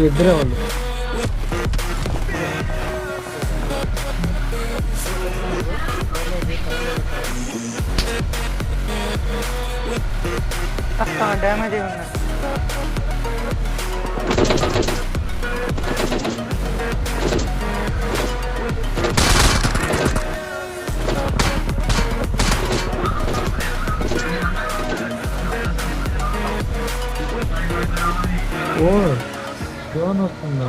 ఇద్దరే వాళ్ళు డ్యామేజ్ ఉన్నా. ఓ డ్రోన్ వస్తుందా?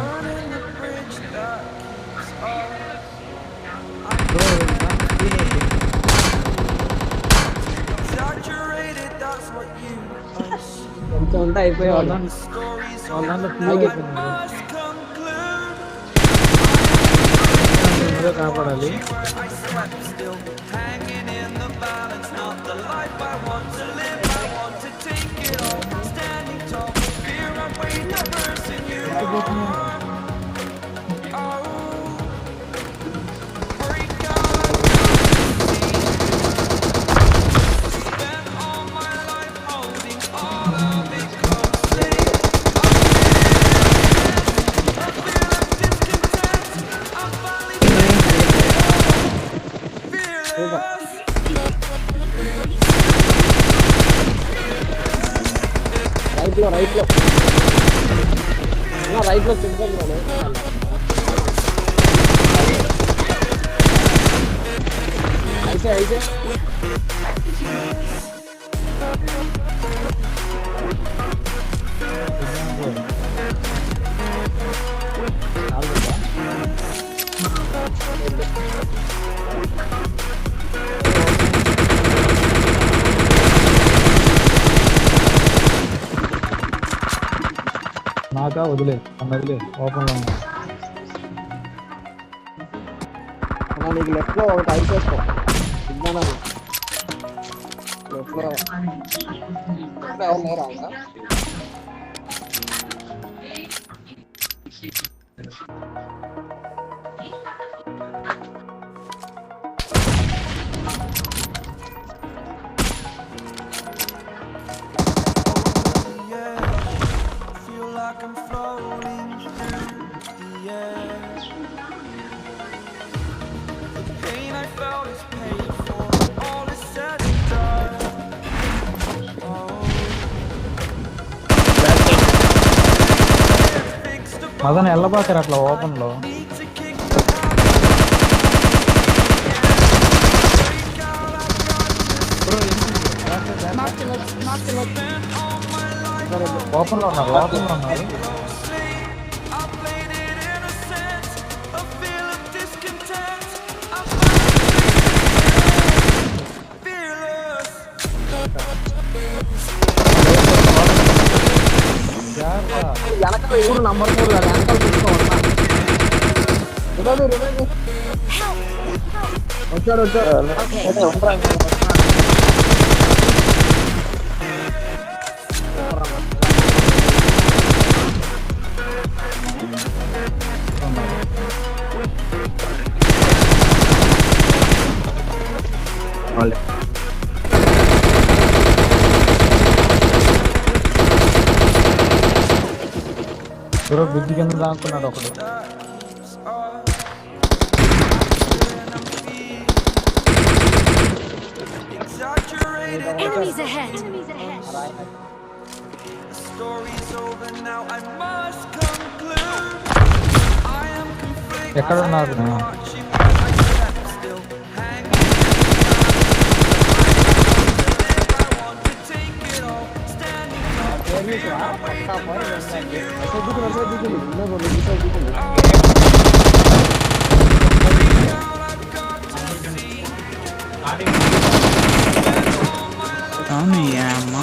కొంచెం అంతా అయిపోయేవాళ్ళు కాపాడాలి. రైట్ లో సింపుల్ అయితే నాకా వదిలేదు ఓపెన్ లో ఉన్నా. నీకు లెఫ్ట్ లో ఒకటి అయిపోతాం విజ్ఞానాలు లెఫ్ట్ లో ఎవరు లేరా ఇంకా? మదన వెళ్ళబాకారు అట్లా ఓపెన్ లో. ఓపెన్ లో ఉన్నారు. వెనక ఎవరు నంబర్ 4 వెనకాల చూసుకోవాలి. వచ్చాడు బ్రిడ్జ్ కింద దాక్కున్నాడు ఒకడు. ఎక్కడ ఉన్నారు? అవును ఈ అమ్మ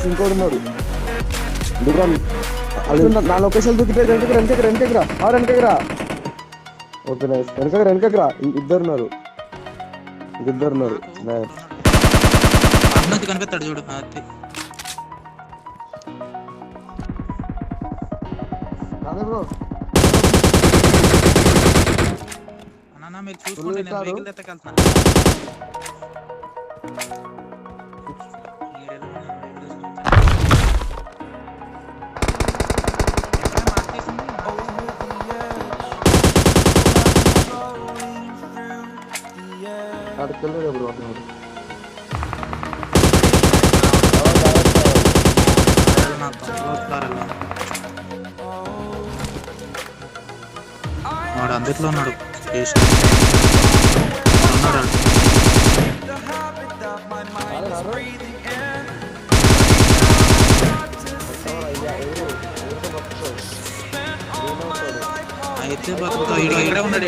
ఇంకోటి ఉన్నాడు నా లొకేషన్ దూకితే వెనకరా ఓకే నైస్ వెనకరా ఇద్దరున్నారు అన్నది కనిపెత్తాడు చూడు అది అన్న మీరు చూసుకోండి నేను వెహికల్ తెత్తకెళ్తున్నా వాడు అందుట్లో ఉన్నాడు అయితే ఇక్కడే ఉన్నాడు